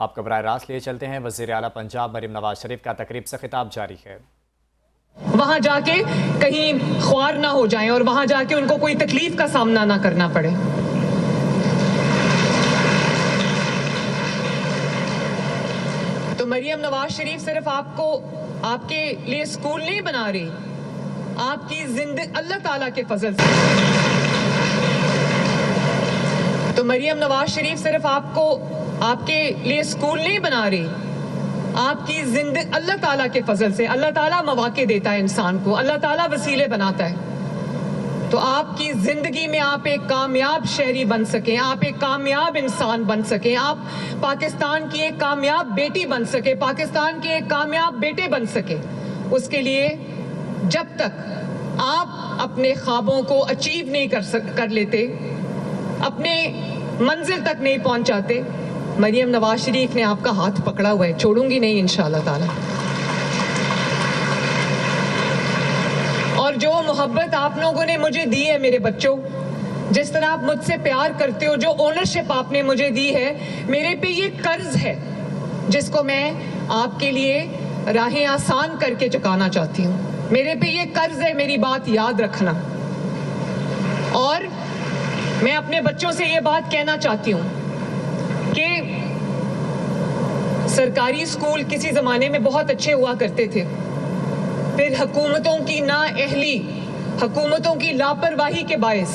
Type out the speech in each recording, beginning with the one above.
آپ کو براہ راست لیے چلتے ہیں۔ وزیر اعلیٰ پنجاب مریم نواز شریف کا تقریب سے خطاب جاری ہے۔ وہاں جا کے کہیں خوار نہ ہو جائیں اور وہاں جا کے ان کو کوئی تکلیف کا سامنا نہ کرنا پڑے۔ تو مریم نواز شریف صرف آپ کے لیے اسکول نہیں بنا رہی، آپ کی زندگی اللہ تعالیٰ کے فضل سے۔ تو مریم نواز شریف صرف آپ کے لیے اسکول نہیں بنا رہی، آپ کی زندگی اللہ تعالیٰ کے فضل سے۔ اللہ تعالیٰ مواقع دیتا ہے انسان کو، اللہ تعالیٰ وسیلے بناتا ہے۔ تو آپ کی زندگی میں آپ ایک کامیاب شہری بن سکیں، آپ ایک کامیاب انسان بن سکیں، آپ پاکستان کی ایک کامیاب بیٹی بن سکیں، پاکستان کے ایک کامیاب بیٹے بن سکیں، اس کے لیے جب تک آپ اپنے خوابوں کو اچیو نہیں کر لیتے، اپنے منزل تک نہیں پہنچاتے، مریم نواز شریف نے آپ کا ہاتھ پکڑا ہوا ہے، چھوڑوں گی نہیں انشاءاللہ تعالی۔ اور جو محبت آپ لوگوں نے مجھے دی ہے میرے بچوں، جس طرح آپ مجھ سے پیار کرتے ہو، جو اونرشپ آپ نے مجھے دی ہے، میرے پہ یہ قرض ہے جس کو میں آپ کے لیے راہیں آسان کر کے چکانا چاہتی ہوں۔ میرے پہ یہ قرض ہے، میری بات یاد رکھنا۔ اور میں اپنے بچوں سے یہ بات کہنا چاہتی ہوں کہ سرکاری اسکول کسی زمانے میں بہت اچھے ہوا کرتے تھے، پھر حکومتوں کی نااہلی، حکومتوں کی لاپرواہی کے باعث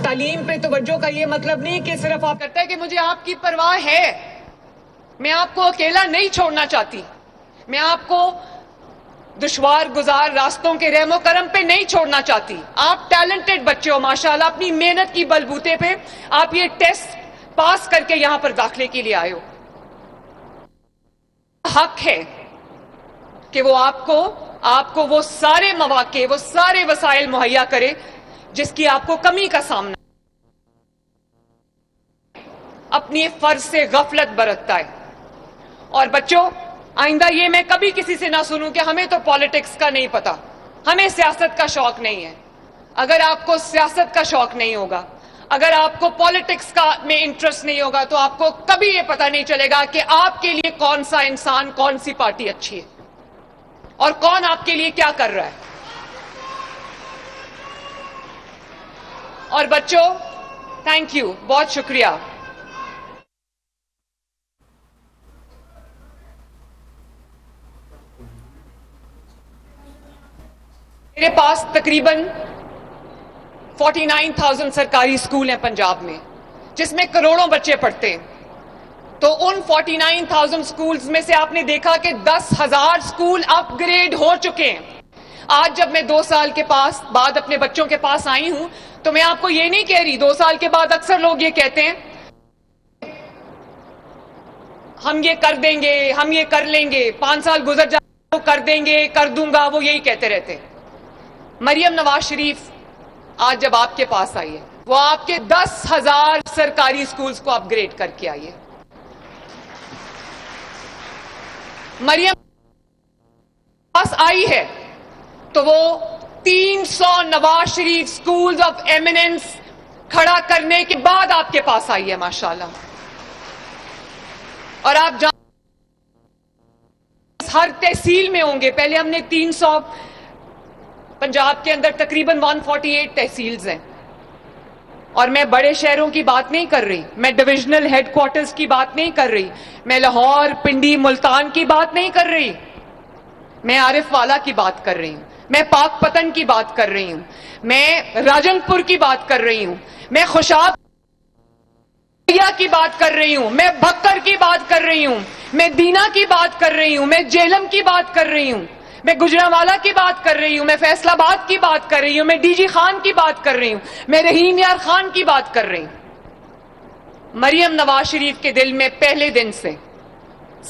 تعلیم پہ توجہ کا یہ مطلب نہیں کہ صرف آپ کرتا ہے کہ مجھے آپ کی پرواہ ہے، میں آپ کو اکیلا نہیں چھوڑنا چاہتی، میں آپ کو دشوار گزار راستوں کے رحم و کرم پہ نہیں چھوڑنا چاہتی۔ آپ ٹیلنٹڈ بچے ہو ماشاءاللہ، اپنی محنت کی بلبوتے پہ آپ یہ ٹیسٹ پاس کر کے یہاں پر داخلے کے لیے آئے ہو۔ حق ہے کہ وہ آپ کو وہ سارے مواقع، وہ سارے وسائل مہیا کرے جس کی آپ کو کمی کا سامنا اپنی فرض سے غفلت برتتا ہے۔ اور بچوں، آئندہ یہ میں کبھی کسی سے نہ سنوں کہ ہمیں تو پالیٹکس کا نہیں پتا، ہمیں سیاست کا شوق نہیں ہے۔ اگر آپ کو سیاست کا شوق نہیں ہوگا، اگر آپ کو پالیٹکس کا میں انٹرسٹ نہیں ہوگا، تو آپ کو کبھی یہ پتہ نہیں چلے گا کہ آپ کے لیے کون سا انسان، کون سی پارٹی اچھی ہے اور کون آپ کے لیے کیا کر رہا ہے۔ اور بچوں، تھینک یو، بہت شکریہ۔ میرے پاس تقریباً 49,000 سرکاری اسکول ہیں پنجاب میں، جس میں کروڑوں بچے پڑھتے ہیں۔ تو ان 49,000 اسکولز میں سے آپ نے دیکھا کہ 10,000 اسکول اپ گریڈ ہو چکے ہیں۔ آج جب میں 2 سال کے بعد اپنے بچوں کے پاس آئی ہوں، تو میں آپ کو یہ نہیں کہہ رہی، 2 سال کے بعد اکثر لوگ یہ کہتے ہیں ہم یہ کر دیں گے، ہم یہ کر لیں گے، 5 سال گزر جائیں وہ کر دیں گے، کر دوں گا، وہ یہی کہتے رہتے ہیں۔ مریم نواز شریف آج جب آپ کے پاس آئی ہے، وہ آپ کے 10,000 سرکاری اسکولز کو اپ گریڈ کر کے آئی ہے۔ مریم پاس آئی ہے تو وہ 300 Nawaz Sharif schools of eminence کھڑا کرنے کے بعد آپ کے پاس آئی ہے ماشاءاللہ۔ اور آپ ہر تحصیل میں ہوں گے، پہلے ہم نے 300، پنجاب کے اندر تقریباً 148 تحصیلز ہیں۔ اور میں بڑے شہروں کی بات نہیں کر رہی، میں ڈویژنل ہیڈ کوارٹرز کی بات نہیں کر رہی، میں لاہور، پنڈی، ملتان کی بات نہیں کر رہی، میں عارف والا کی بات کر رہی ہوں، میں پاک پتن کی بات کر رہی ہوں، میں راجن پور کی بات کر رہی ہوں، میں خوشاب کی بات کر رہی ہوں، میں بھکر کی بات کر رہی ہوں، میں دینا کی بات کر رہی ہوں، میں جیلم کی بات کر رہی ہوں، میں گجرانوالہ کی بات کر رہی ہوں، میں فیصل آباد کی بات کر رہی ہوں، میں ڈی جی خان کی بات کر رہی ہوں، میں رحیم یار خان کی بات کر رہی ہوں۔ مریم نواز شریف کے دل میں پہلے دن سے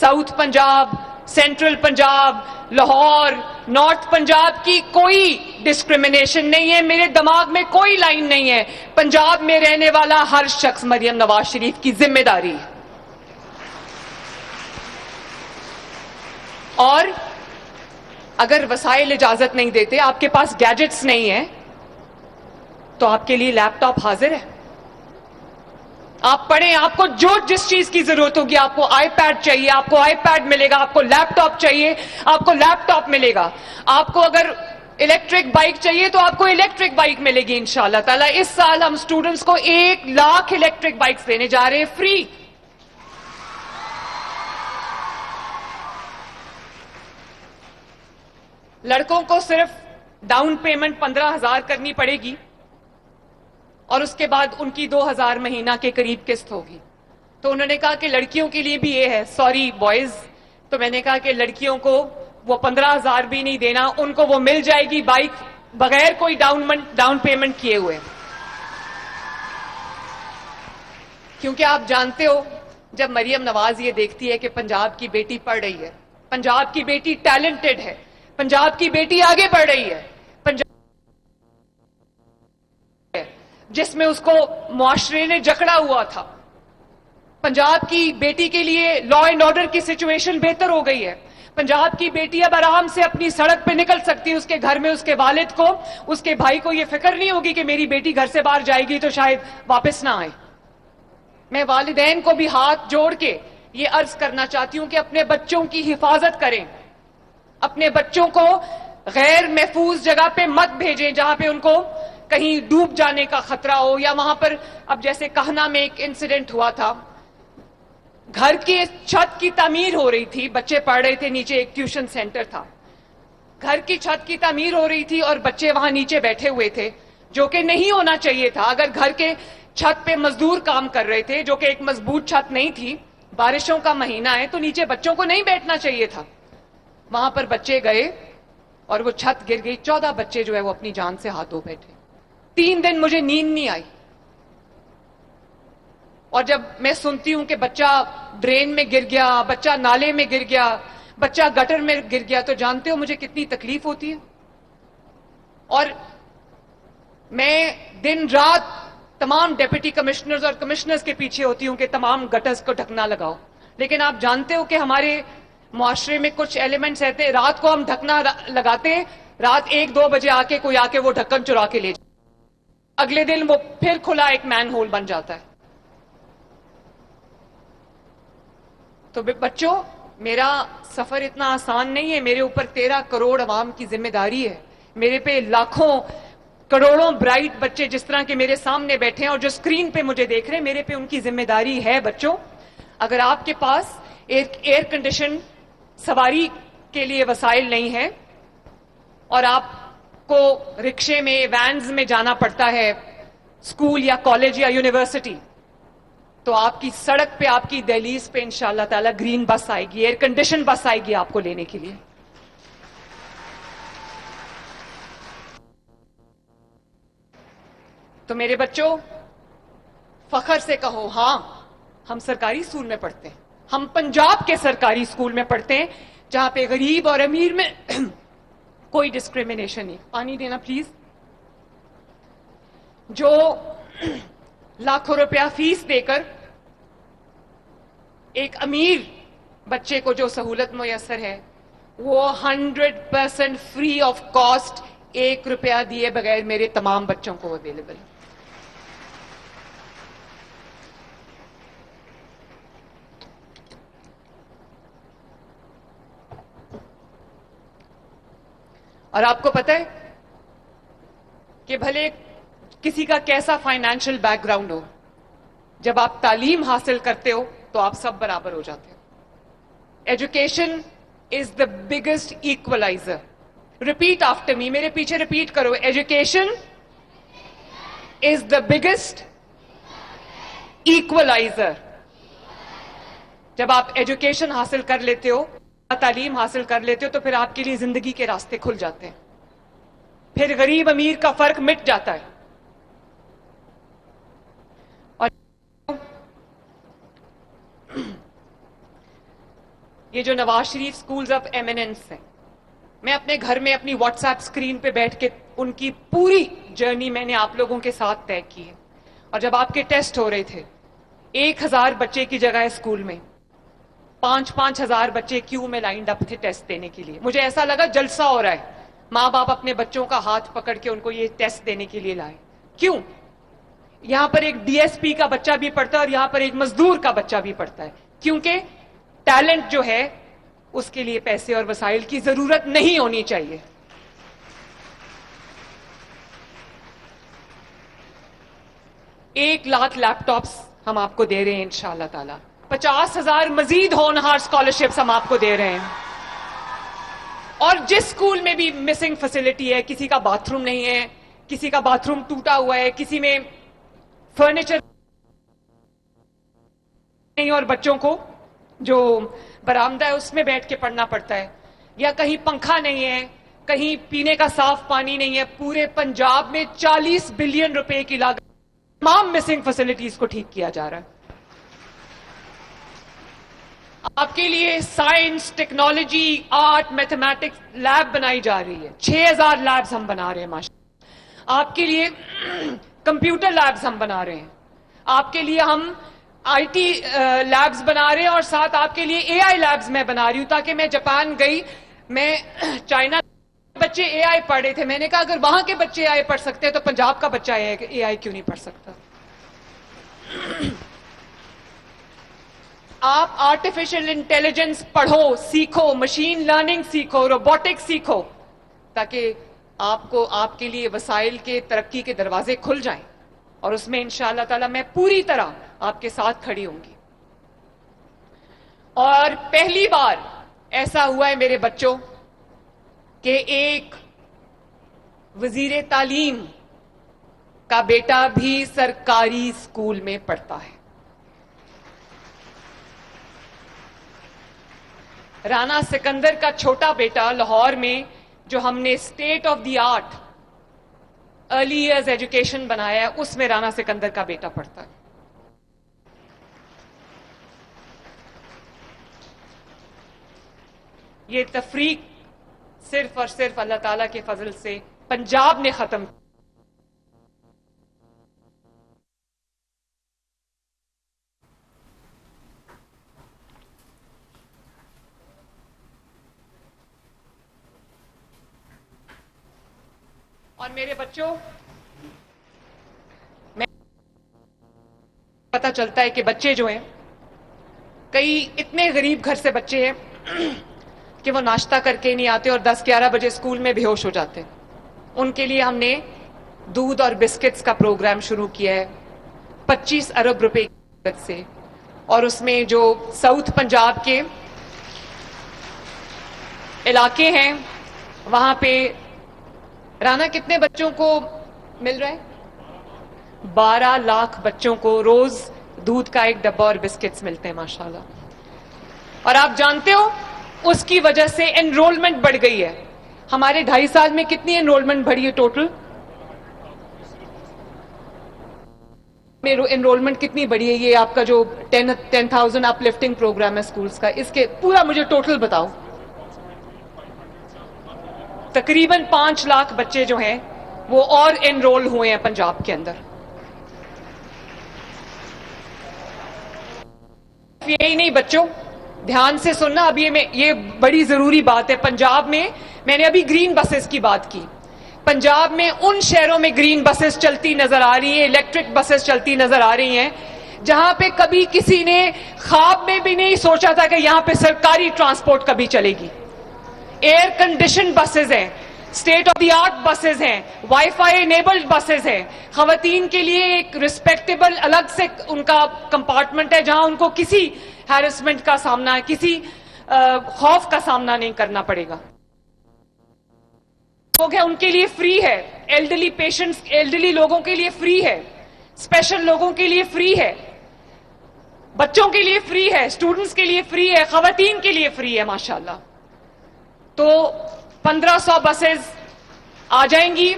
south Punjab, central Punjab, Lahore, north Punjab کی کوئی ڈسکریمنیشن نہیں ہے، میرے دماغ میں کوئی لائن نہیں ہے۔ پنجاب میں رہنے والا ہر شخص مریم نواز شریف کی ذمہ داری ہے۔ اور اگر وسائل اجازت نہیں دیتے، آپ کے پاس گیجٹس نہیں ہیں، تو آپ کے لیے لیپ ٹاپ حاضر ہے، آپ پڑھیں, آپ کو جو جس چیز کی ضرورت ہوگی, آپ کو آئی پیڈ چاہیے, آپ کو آئی پیڈ ملے گا, آپ کو لیپ ٹاپ چاہیے, آپ کو لیپ ٹاپ ملے گا, آپ کو اگر الیکٹرک بائک چاہیے تو آپ کو الیکٹرک بائک ملے گی انشاءاللہ تعالیٰ. اس سال ہم اسٹوڈنٹس کو 1,00,000 الیکٹرک بائکس دینے جا رہے ہیں, فری. لڑکوں کو صرف ڈاؤن پیمنٹ 15,000 کرنی پڑے گی اور اس کے بعد ان کی 2,000 مہینہ کے قریب قسط ہوگی. تو انہوں نے کہا کہ لڑکیوں کے لیے بھی یہ ہے, سوری بوائز. تو میں نے کہا کہ لڑکیوں کو وہ 15,000 بھی نہیں دینا, ان کو وہ مل جائے گی بائک بغیر کوئی ڈاؤن پیمنٹ کیے ہوئے. کیونکہ آپ جانتے ہو, جب مریم نواز یہ دیکھتی ہے کہ پنجاب کی بیٹی پڑھ رہی ہے, پنجاب کی بیٹی ٹیلنٹڈ ہے, پنجاب کی بیٹی آگے بڑھ رہی ہے, جس میں اس کو معاشرے نے جکڑا ہوا تھا, پنجاب کی بیٹی کے لیے لا اینڈ آرڈر کی سچویشن بہتر ہو گئی ہے. پنجاب کی بیٹی اب آرام سے اپنی سڑک پہ نکل سکتی ہے. اس کے گھر میں اس کے والد کو, اس کے بھائی کو یہ فکر نہیں ہوگی کہ میری بیٹی گھر سے باہر جائے گی تو شاید واپس نہ آئے. میں والدین کو بھی ہاتھ جوڑ کے یہ عرض کرنا چاہتی ہوں کہ اپنے بچوں کی حفاظت کریں, اپنے بچوں کو غیر محفوظ جگہ پہ مت بھیجیں جہاں پہ ان کو کہیں ڈوب جانے کا خطرہ ہو, یا وہاں پر اب جیسے کہنا میں ایک انسیڈنٹ ہوا تھا, گھر کی چھت کی تعمیر ہو رہی تھی, بچے پڑھ رہے تھے, نیچے ایک ٹیوشن سینٹر تھا, گھر کی چھت کی تعمیر ہو رہی تھی اور بچے وہاں نیچے بیٹھے ہوئے تھے, جو کہ نہیں ہونا چاہیے تھا. اگر گھر کے چھت پہ مزدور کام کر رہے تھے, جو کہ ایک مضبوط چھت نہیں تھی, بارشوں کا مہینہ ہے, تو نیچے بچوں کو نہیں بیٹھنا چاہیے تھا. وہاں پر بچے گئے اور وہ چھت گر گئی, 14 بچے جو ہے وہ اپنی جان سے ہاتھ دھو بیٹھے. 3 دن مجھے نیند نہیں آئی. اور جب میں سنتی ہوں کہ بچہ ڈرین میں گر گیا, بچہ نالے میں گر گیا, بچہ گٹر میں گر گیا, تو جانتے ہو مجھے کتنی تکلیف ہوتی ہے. اور میں دن رات تمام ڈیپٹی کمشنرز اور کمشنرز کے پیچھے ہوتی ہوں کہ تمام گٹرز کو ڈھکنا لگاؤ. لیکن آپ جانتے ہو کہ ہمارے معاشرے میں کچھ ایلیمنٹس رہتے ہیں, رات کو ہم ڈھکنا لگاتے ہیں, رات 1-2 بجے کوئی آ کے وہ ڈھکن چرا کے لے جائے, اگلے دن وہ پھر کھلا ایک مین ہول بن جاتا ہے. تو بچوں, میرا سفر اتنا آسان نہیں ہے. میرے اوپر 13 کروڑ عوام کی ذمہ داری ہے. میرے پہ لاکھوں کروڑوں برائٹ بچے جس طرح کے میرے سامنے بیٹھے ہیں اور جو اسکرین پہ مجھے دیکھ رہے ہیں, میرے پہ ان کی ذمہ داری ہے. بچوں, اگر آپ کے پاس ایئر کنڈیشن سواری کے لیے وسائل نہیں ہے اور آپ کو رکشے میں, وینز میں جانا پڑتا ہے اسکول یا کالج یا یونیورسٹی, تو آپ کی سڑک پہ, آپ کی دہلیز پہ انشاءاللہ تعالی گرین بس آئے گی, ایئر کنڈیشن بس آئے گی آپ کو لینے کے لیے. تو میرے بچوں, فخر سے کہو, ہاں ہم سرکاری اسکول میں پڑھتے ہیں, ہم پنجاب کے سرکاری اسکول میں پڑھتے ہیں جہاں پہ غریب اور امیر میں کوئی ڈسکریمنیشن نہیں. پانی دینا پلیز. جو لاکھوں روپیہ فیس دے کر ایک امیر بچے کو جو سہولت میسر ہے, وہ 100% فری آف کاسٹ 1 روپیہ دیے بغیر میرے تمام بچوں کو اویلیبل ہے. اور آپ کو پتہ ہے کہ بھلے کسی کا کیسا فائنینشیل بیک گراؤنڈ ہو, جب آپ تعلیم حاصل کرتے ہو تو آپ سب برابر ہو جاتے ہو. Education is the biggest equaliser. Repeat after me, میرے پیچھے ریپیٹ کرو. Education is the biggest equaliser. جب آپ ایجوکیشن حاصل کر لیتے ہو, تعلیم حاصل کر لیتے ہو, تو پھر آپ کے لیے زندگی کے راستے کھل جاتے ہیں. پھر غریب امیر کا فرق مٹ جاتا ہے. اور یہ جو Nawaz Sharif schools of eminence ہیں, میں اپنے گھر میں اپنی واٹس ایپ اسکرین پہ بیٹھ کے ان کی پوری جرنی میں نے آپ لوگوں کے ساتھ طے کی ہے. اور جب آپ کے ٹیسٹ ہو رہے تھے, 1,000 بچے کی جگہ اسکول میں 5-5 ہزار بچے کیوں میں لائنڈ اپ تھے ٹیسٹ دینے کے لیے. مجھے ایسا لگا جلسہ ہو رہا ہے. ماں باپ اپنے بچوں کا ہاتھ پکڑ کے ان کو یہ ٹیسٹ دینے کے لیے لائے. کیوں؟ یہاں پر ایک ڈی ایس پی کا بچہ بھی پڑھتا ہے اور یہاں پر ایک مزدور کا بچہ بھی پڑھتا ہے, کیونکہ ٹیلنٹ جو ہے اس کے لیے پیسے اور وسائل کی ضرورت نہیں ہونی چاہیے. 1 لاکھ لیپ ٹاپس ہم آپ کو دے رہے ہیں انشاءاللہ تعالی. 50,000 مزید ہونہار اسکالرشپس ہم آپ کو دے رہے ہیں. اور جس اسکول میں بھی مسنگ فیسلٹی ہے, کسی کا باتھ روم نہیں ہے, کسی کا باتھ روم ٹوٹا ہوا ہے, کسی میں فرنیچر نہیں اور بچوں کو جو برآمدہ ہے اس میں بیٹھ کے پڑھنا پڑتا ہے, یا کہیں پنکھا نہیں ہے, کہیں پینے کا صاف پانی نہیں ہے, پورے پنجاب میں 40 بلین روپے کی لاگت تمام مسنگ فیسلٹیز کو ٹھیک کیا جا رہا ہے. آپ کے لیے science, technology, art, mathematics lab بنائی جا رہی ہے. 6,000 لیبز ہم بنا رہے ہیں ماشاءاللہ. آپ کے لیے کمپیوٹر لیبز ہم بنا رہے ہیں. آپ کے لیے ہم آئی ٹی لیبز بنا رہے ہیں, اور ساتھ آپ کے لیے اے آئی لیبز میں بنا رہی ہوں. تاکہ میں جاپان گئی, میں چائنا بچے اے آئی پڑھ رہے تھے, میں نے کہا اگر وہاں کے بچے اے آئی پڑھ سکتے ہیں تو پنجاب کا بچہ اے آئی کیوں نہیں پڑھ سکتا. آپ آرٹیفیشل انٹیلیجنس پڑھو, سیکھو, مشین لرننگ سیکھو, روبوٹکس سیکھو, تاکہ آپ کو آپ کے لیے وسائل کے ترقی کے دروازے کھل جائیں, اور اس میں انشاءاللہ تعالی میں پوری طرح آپ کے ساتھ کھڑی ہوں گی. اور پہلی بار ایسا ہوا ہے میرے بچوں کہ ایک وزیر تعلیم کا بیٹا بھی سرکاری اسکول میں پڑھتا ہے. رانا سکندر کا چھوٹا بیٹا لاہور میں جو ہم نے state of the art early years education بنایا ہے, اس میں رانا سکندر کا بیٹا پڑھتا ہے. یہ تفریق صرف اور صرف اللہ تعالیٰ کے فضل سے پنجاب نے ختم کی. اور میرے بچوں, میں پتہ چلتا ہے کہ بچے جو ہیں, کئی اتنے غریب گھر سے بچے ہیں کہ وہ ناشتہ کر کے نہیں آتے اور 10-11 بجے اسکول میں بے ہوش ہو جاتے. ان کے لیے ہم نے دودھ اور بسکٹس کا پروگرام شروع کیا ہے 25 ارب روپے کی لاگت سے. اور اس میں جو ساؤتھ پنجاب کے علاقے ہیں وہاں پہ رانا کتنے بچوں کو مل رہا ہے؟ 12 لاکھ بچوں کو روز دودھ کا ایک ڈبہ اور بسکٹس ملتے ہیں ماشاءاللہ. اور آپ جانتے ہو اس کی وجہ سے انرولمنٹ بڑھ گئی ہے. ہمارے 2.5 سال میں کتنی انرولمنٹ بڑھی ہے ٹوٹل؟ انرولمنٹ کتنی بڑھی ہے؟ یہ آپ کا جو 10,000 اپ لفٹنگ پروگرام ہے سکولز کا, اس کے پورا مجھے ٹوٹل بتاؤ. تقریباً 5 لاکھ بچے جو ہیں وہ اور انرول ہوئے ہیں پنجاب کے اندر. یہی نہیں بچوں, دھیان سے سننا, اب یہ بڑی ضروری بات ہے. پنجاب میں نے ابھی گرین بسز کی بات کی. پنجاب میں ان شہروں میں گرین بسز چلتی نظر آ رہی ہیں, الیکٹرک بسز چلتی نظر آ رہی ہیں جہاں پہ کبھی کسی نے خواب میں بھی نہیں سوچا تھا کہ یہاں پہ سرکاری ٹرانسپورٹ کبھی چلے گی. ایئر کنڈیشن بسز ہیں, state of the art buses ہیں, وائی فائی انیبلڈ بسز ہیں. خواتین کے لیے ایک ریسپیکٹیبل الگ سے ان کا کمپارٹمنٹ ہے جہاں ان کو کسی ہیرسمنٹ کا سامنا, کسی خوف کا سامنا نہیں کرنا پڑے گا. لوگ ہیں ان کے لیے فری ہے, ایلڈرلی پیشنٹس, ایلڈرلی لوگوں کے لیے فری ہے, اسپیشل لوگوں کے لیے فری ہے, بچوں کے لیے فری ہے, اسٹوڈنٹس کے لیے فری ہے, خواتین کے لیے فری ہے ماشاءاللہ. تو 1500 بسز آ جائیں گی.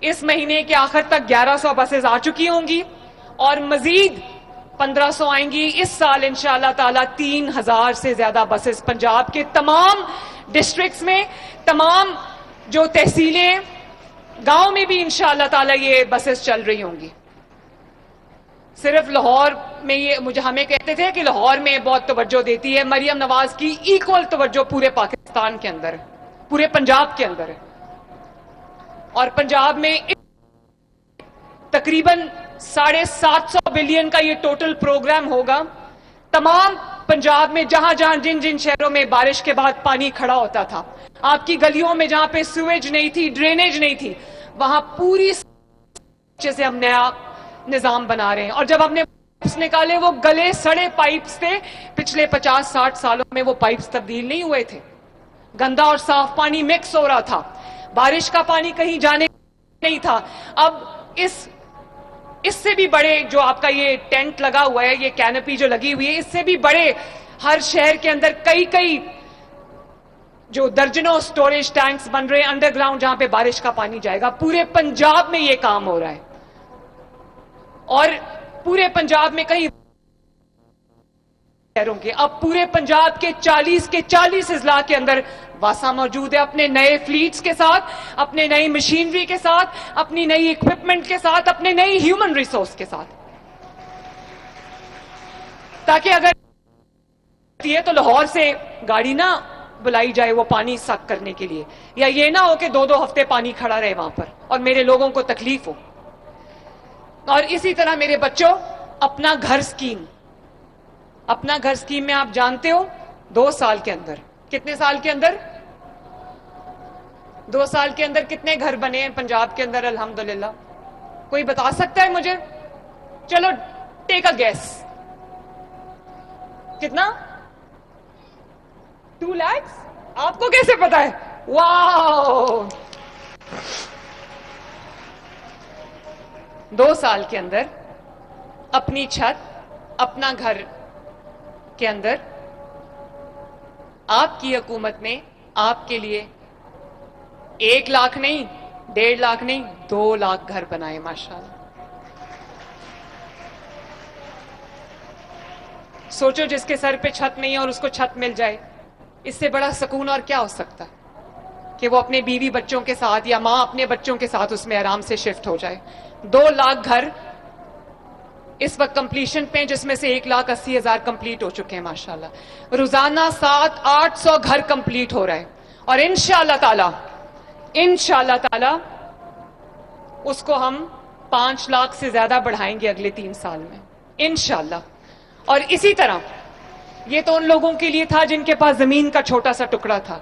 اس مہینے کے آخر تک 1100 بسز آ چکی ہوں گی اور مزید 1500 آئیں گی. اس سال انشاءاللہ تعالی 3000 سے زیادہ بسز پنجاب کے تمام ڈسٹرکٹس میں, تمام جو تحصیلیں, گاؤں میں بھی انشاءاللہ تعالی یہ بسز چل رہی ہوں گی. صرف لاہور میں یہ ہمیں کہتے تھے کہ لاہور میں بہت توجہ دیتی ہے, مریم نواز کی ایکول توجہ پورے پاکستان کے اندر ہے, پورے پنجاب کے اندر ہے. اور پنجاب میں تقریباً 750 بلین کا یہ ٹوٹل پروگرام ہوگا. تمام پنجاب میں جہاں جہاں جن جن شہروں میں بارش کے بعد پانی کھڑا ہوتا تھا, آپ کی گلیوں میں جہاں پہ سویج نہیں تھی, ڈرینیج نہیں تھی, وہاں پوری اچھے سے ہم نیا نظام بنا رہے ہیں. اور جب ہم نے پائپس نکالے, وہ گلے سڑے پائپس تھے. پچھلے 50-60 سالوں میں وہ پائپس تبدیل نہیں ہوئے تھے. گندا اور صاف پانی مکس ہو رہا تھا, بارش کا پانی کہیں جانے نہیں تھا. اب اس سے بھی بڑے جو آپ کا یہ ٹینٹ لگا ہوا ہے, یہ کینپی جو لگی ہوئی ہے, اس سے بھی بڑے ہر شہر کے اندر کئی جو درجنوں سٹوریج ٹینکس بن رہے ہیں انڈر گراؤنڈ, جہاں پہ بارش کا پانی جائے گا. پورے پنجاب میں یہ کام ہو رہا ہے, اور پورے پنجاب میں کئی شہروں کے, اب پورے پنجاب کے 40 اضلاع کے اندر واسا موجود ہے, اپنے نئے فلیٹس کے ساتھ, اپنے نئی مشینری کے ساتھ, اپنی نئی اکوپمنٹ کے ساتھ, اپنے نئی ہیومن ریسورس کے ساتھ, تاکہ اگر یہ تو لاہور سے گاڑی نہ بلائی جائے وہ پانی سک کرنے کے لیے, یا یہ نہ ہو کہ 2 ہفتے پانی کھڑا رہے وہاں پر اور میرے لوگوں کو تکلیف ہو. اور اسی طرح میرے بچوں, اپنا گھر سکیم, اپنا گھر سکیم میں آپ جانتے ہو 2 سال کے اندر, کتنے سال کے اندر, 2 سال کے اندر کتنے گھر بنے ہیں پنجاب کے اندر الحمدللہ؟ کوئی بتا سکتا ہے مجھے؟ چلو ٹیک اے گیس, کتنا؟ 2 lakhs. آپ کو کیسے پتا ہے؟ واو, 2 سال کے اندر اپنی چھت, اپنا گھر کے اندر آپ کی حکومت نے آپ کے لیے 1 لاکھ نہیں, 1.5 لاکھ نہیں, 2 لاکھ گھر بنائے ماشاءاللہ. سوچو جس کے سر پہ چھت نہیں ہے اور اس کو چھت مل جائے, اس سے بڑا سکون اور کیا ہو سکتا ہے کہ وہ اپنے بیوی بچوں کے ساتھ یا ماں اپنے بچوں کے ساتھ اس میں آرام سے شفٹ ہو جائے. 2 لاکھ گھر اس وقت کمپلیشن پہ, جس میں سے 1,80,000 کمپلیٹ ہو چکے ہیں ماشاءاللہ. روزانہ 700-800 گھر کمپلیٹ ہو رہا ہے, اور انشاءاللہ تعالی اس کو ہم 5 لاکھ سے زیادہ بڑھائیں گے اگلے 3 سال میں انشاءاللہ. اور اسی طرح یہ تو ان لوگوں کے لیے تھا جن کے پاس زمین کا چھوٹا سا ٹکڑا تھا,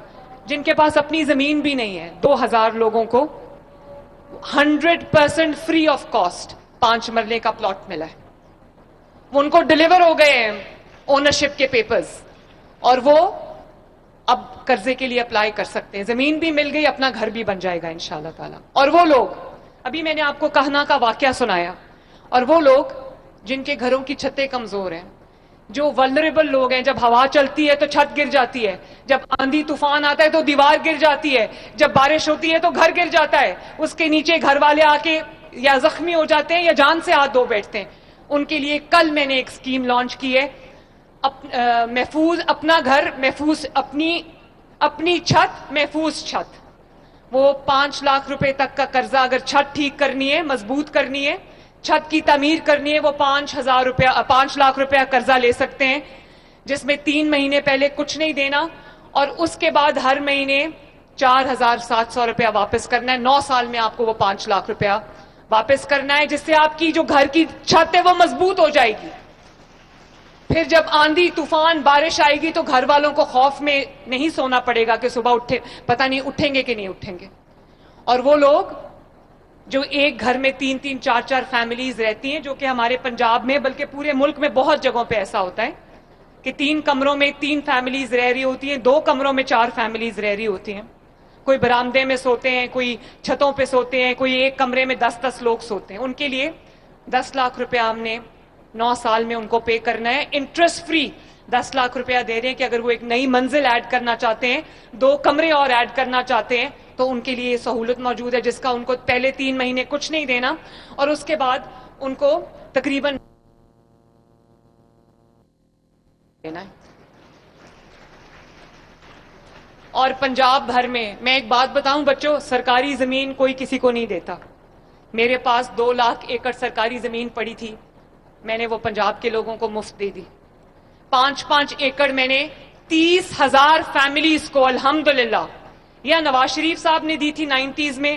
جن کے پاس اپنی زمین بھی نہیں ہے. 2000 لوگوں کو 100% فری آف کاسٹ 5 مرلے کا پلاٹ ملا ہے. وہ ان کو ڈیلیور ہو گئے ہیں اونرشپ کے پیپرز, اور وہ اب قرضے کے لیے اپلائی کر سکتے ہیں. زمین بھی مل گئی, اپنا گھر بھی بن جائے گا انشاءاللہ تعالی. اور وہ لوگ, ابھی میں نے آپ کو کہنا کا واقعہ سنایا, اور وہ لوگ جن کے گھروں کی چھتیں کمزور ہیں, جو ولنریبل لوگ ہیں, جب ہوا چلتی ہے تو چھت گر جاتی ہے, جب آندھی طوفان آتا ہے تو دیوار گر جاتی ہے, جب بارش ہوتی ہے تو گھر گر جاتا ہے, اس کے نیچے گھر والے آ کے یا زخمی ہو جاتے ہیں یا جان سے ہاتھ دھو بیٹھتے ہیں. ان کے لیے کل میں نے ایک اسکیم لانچ کی ہے, محفوظ اپنا گھر, محفوظ اپنی چھت, محفوظ چھت. وہ 5 لاکھ روپے تک کا قرضہ, اگر چھت ٹھیک کرنی ہے, مضبوط کرنی ہے, چھت کی تعمیر کرنی ہے, وہ 5 لاکھ روپیہ قرضہ لے سکتے ہیں, جس میں 3 مہینے پہلے کچھ نہیں دینا, اور اس کے بعد ہر مہینے 4,700 روپیہ واپس کرنا ہے. 9 سال میں آپ کو وہ 5 لاکھ روپیہ واپس کرنا ہے, جس سے آپ کی جو گھر کی چھت ہے وہ مضبوط ہو جائے گی. پھر جب آندھی طوفان بارش آئے گی تو گھر والوں کو خوف میں نہیں سونا پڑے گا کہ صبح پتہ نہیں اٹھیں گے کہ نہیں اٹھیں گے. اور وہ لوگ جو ایک گھر میں 3-3, 4-4 فیملیز رہتی ہیں, جو کہ ہمارے پنجاب میں بلکہ پورے ملک میں بہت جگہوں پہ ایسا ہوتا ہے کہ 3 کمروں میں 3 فیملیز رہ رہی ہوتی ہیں, 2 کمروں میں 4 فیملیز رہ رہی ہوتی ہیں. کوئی برآمدے میں سوتے ہیں, کوئی چھتوں پہ سوتے ہیں, کوئی ایک کمرے میں 10-10 لوگ سوتے ہیں. ان کے لیے 10 لاکھ روپیہ ہم نے 9 سال میں ان کو پے کرنا ہے, انٹرسٹ فری 10 لاکھ روپیہ دے رہے ہیں کہ اگر وہ ایک نئی منزل ایڈ کرنا چاہتے ہیں, 2 کمرے اور ایڈ کرنا چاہتے ہیں, تو ان کے لیے یہ سہولت موجود ہے, جس کا ان کو پہلے 3 مہینے کچھ نہیں دینا, اور اس کے بعد ان کو تقریباً دینا ہے. اور پنجاب بھر میں ایک بات بتاؤں بچوں, سرکاری زمین کوئی کسی کو نہیں دیتا. میرے پاس 2 لاکھ ایکڑ سرکاری زمین پڑی تھی, میں نے وہ پنجاب کے لوگوں کو مفت دے دی. 5-5 ایکڑ میں نے 30,000 فیملیز کو الحمدللہ, یا نواز شریف صاحب نے دی تھی 90s میں,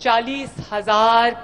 40,000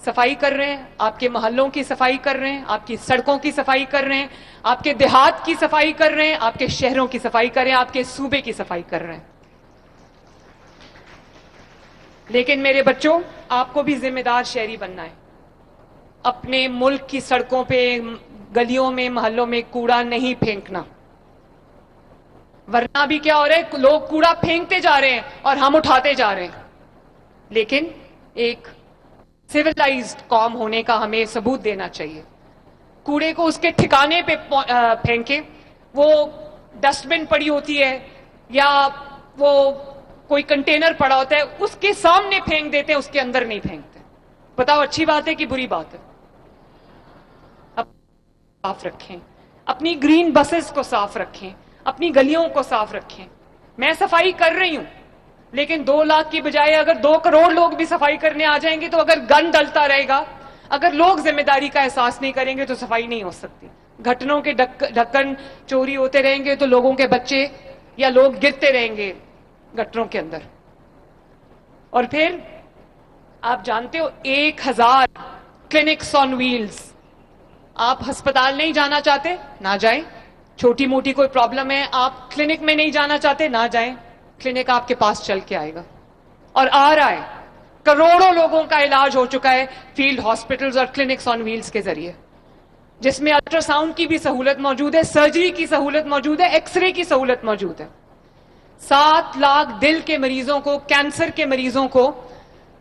صفائی کر رہے ہیں، آپ کے محلوں کی صفائی کر رہے ہیں، آپ کی سڑکوں کی صفائی کر رہے ہیں، آپ کے دیہات کی صفائی کر رہے ہیں، آپ کے شہروں کی صفائی کر رہے ہیں، آپ کے صوبے کی صفائی کر رہے ہیں. لیکن میرے بچوں، آپ کو بھی ذمہ دار شہری بننا ہے. اپنے ملک کی سڑکوں پہ، گلیوں میں، محلوں میں کوڑا نہیں پھینکنا. ورنہ بھی کیا ہو رہا ہے، لوگ کوڑا پھینکتے جا رہے ہیں اور ہم اٹھاتے جا رہے ہیں. لیکن ایک سیولائزڈ قوم ہونے کا ہمیں ثبوت دینا چاہیے. کوڑے کو اس کے ٹھکانے پہ پھینکیں. وہ ڈسٹ بن پڑی ہوتی ہے یا وہ کوئی کنٹینر پڑا ہوتا ہے، اس کے سامنے پھینک دیتے ہیں، اس کے اندر نہیں پھینکتے. بتاؤ اچھی بات ہے کہ بری بات ہے؟ صاف رکھیں، اپنی گرین بسز کو صاف رکھیں، اپنی گلیوں کو صاف رکھیں. میں صفائی کر رہی ہوں، لیکن 2 لاکھ کی بجائے اگر 2 کروڑ لوگ بھی صفائی کرنے آ جائیں گے تو اگر گن ڈلتا رہے گا، اگر لوگ ذمہ داری کا احساس نہیں کریں گے تو صفائی نہیں ہو سکتی. گھٹنوں کے ڈھکن چوری ہوتے رہیں گے تو لوگوں کے بچے یا لوگ گرتے رہیں گے گٹروں کے اندر. اور پھر آپ جانتے ہو 1000 کلینکس آن ویلز. آپ ہسپتال نہیں جانا چاہتے، نہ جائیں. چھوٹی موٹی کوئی پرابلم ہے، آپ کلینک میں نہیں جانا چاہتے، نہ جائیں. کلینک آپ کے پاس چل کے آئے گا اور آ رہا ہے. کروڑوں لوگوں کا علاج ہو چکا ہے فیلڈ ہاسپٹلز اور کلینکس آن ویلز کے ذریعے، جس میں الٹرا ساؤنڈ کی بھی سہولت موجود ہے، سرجری کی سہولت موجود ہے، ایکس رے کی سہولت موجود ہے. 7 لاکھ دل کے مریضوں کو، کینسر کے مریضوں کو،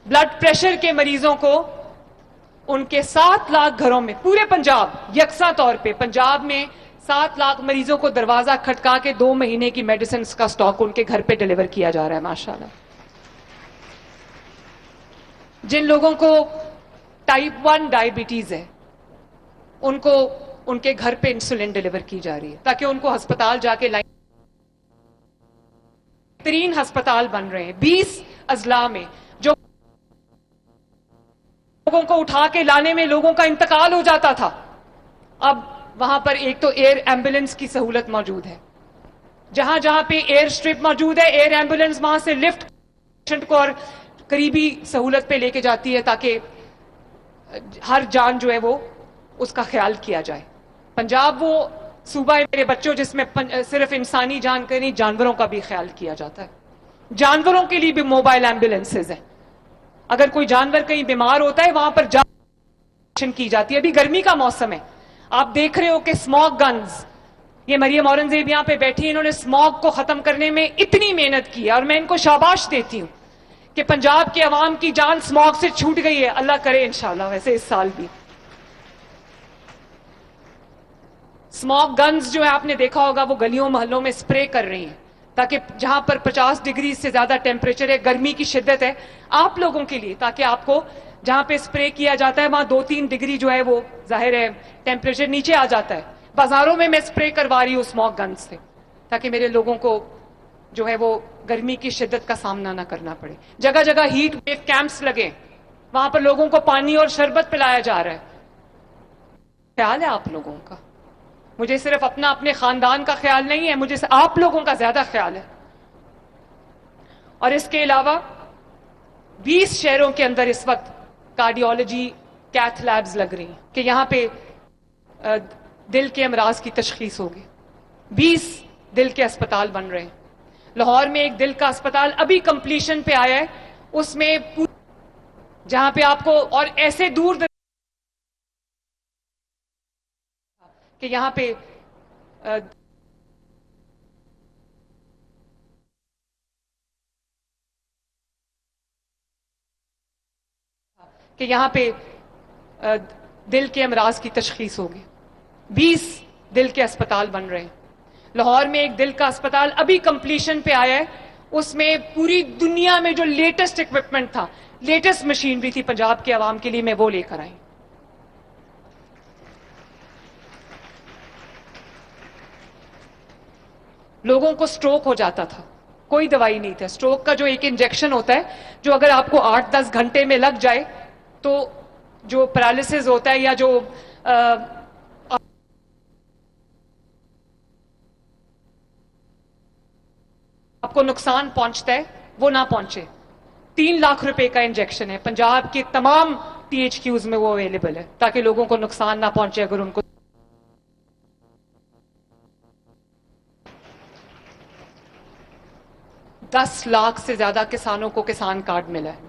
بلڈ پریشر کے مریضوں کو، ان کے 7 لاکھ گھروں میں، پورے پنجاب یکساں طور پہ پنجاب میں 7 لاکھ مریضوں کو دروازہ کھٹکا کے 2 مہینے کی میڈیسنز کا سٹاک ان کے گھر پہ ڈیلیور کیا جا رہا ہے. ماشاءاللہ. جن لوگوں کو ٹائپ 1 ڈائبٹیز ہے، ان کو ان کے گھر پہ انسولین ڈیلیور کی جا رہی ہے تاکہ ان کو ہسپتال جا کے بہترین ہسپتال بن رہے ہیں 20 اضلاع میں. جو لوگوں کو اٹھا کے لانے میں لوگوں کا انتقال ہو جاتا تھا، اب وہاں پر ایک تو ایئر ایمبولینس کی سہولت موجود ہے. جہاں جہاں پہ ایئر سٹرپ موجود ہے، ایئر ایمبولینس وہاں سے لفٹ پیشنٹ کو اور قریبی سہولت پہ لے کے جاتی ہے تاکہ ہر جان جو ہے وہ اس کا خیال کیا جائے. پنجاب وہ صوبہ ہے میرے بچوں جس میں صرف انسانی جان کا نہیں، جانوروں کا بھی خیال کیا جاتا ہے. جانوروں کے لیے بھی موبائل ایمبولینسز ہیں. اگر کوئی جانور کہیں بیمار ہوتا ہے، وہاں پر جان کی جاتی ہے. ابھی گرمی کا موسم ہے، آپ دیکھ رہے ہو کہ اسموک گنز، یہ مریم اورنگزیب یہاں پہ بیٹھی ہیں، انہوں نے اسموک کو ختم کرنے میں اتنی محنت کی ہے اور میں ان کو شاباش دیتی ہوں کہ پنجاب کے عوام کی جان اسموک سے چھوٹ گئی ہے. اللہ کرے انشاءاللہ ویسے اس سال بھی. اسموک گنز جو ہے آپ نے دیکھا ہوگا وہ گلیوں محلوں میں سپرے کر رہی ہیں تاکہ جہاں پر 50 ڈگری سے زیادہ ٹیمپریچر ہے، گرمی کی شدت ہے، آپ لوگوں کے لیے، تاکہ آپ کو جہاں پہ سپرے کیا جاتا ہے وہاں 2-3 ڈگری جو ہے وہ ظاہر ہے ٹیمپریچر نیچے آ جاتا ہے. بازاروں میں سپرے کروا رہی ہوں اسموک گنز سے تاکہ میرے لوگوں کو جو ہے وہ گرمی کی شدت کا سامنا نہ کرنا پڑے. جگہ جگہ ہیٹ ویو کیمپس لگے، وہاں پر لوگوں کو پانی اور شربت پلایا جا رہا ہے. خیال ہے آپ لوگوں کا؟ مجھے صرف اپنے خاندان کا خیال نہیں ہے، مجھے آپ لوگوں کا زیادہ خیال ہے. اور اس کے علاوہ 20 شہروں کے اندر اس وقت کارڈیولوجی کیتھ لیبز لگ رہی ہیں کہ یہاں پہ دل کے امراض کی تشخیص ہوگی. 20 دل کے اسپتال بن رہے ہیں. لاہور میں ایک دل کا اسپتال ابھی کمپلیشن پہ آیا ہے، اس میں جہاں پہ آپ کو اور ایسے دور کہ یہاں پہ دل کے امراض کی تشخیص ہوگی. 20 دل کے اسپتال بن رہے ہیں. لاہور میں ایک دل کا اسپتال ابھی کمپلیشن پہ آیا ہے، اس میں پوری دنیا میں جو لیٹسٹ اکوپمنٹ تھا، لیٹسٹ مشینری تھی پنجاب کے عوام کے لیے، میں وہ لے کر آئی. لوگوں کو سٹروک ہو جاتا تھا، کوئی دوائی نہیں تھا. سٹروک کا جو ایک انجیکشن ہوتا ہے جو اگر آپ کو 8-10 گھنٹے میں لگ جائے تو جو پیرالسس ہوتا ہے یا جو آپ کو نقصان پہنچتا ہے وہ نہ پہنچے. 3 لاکھ روپے کا انجیکشن ہے. پنجاب کے تمام THQs میں وہ اویلیبل ہے تاکہ لوگوں کو نقصان نہ پہنچے اگر ان کو 10 لاکھ سے زیادہ کسانوں کو کسان کارڈ ملا ہے.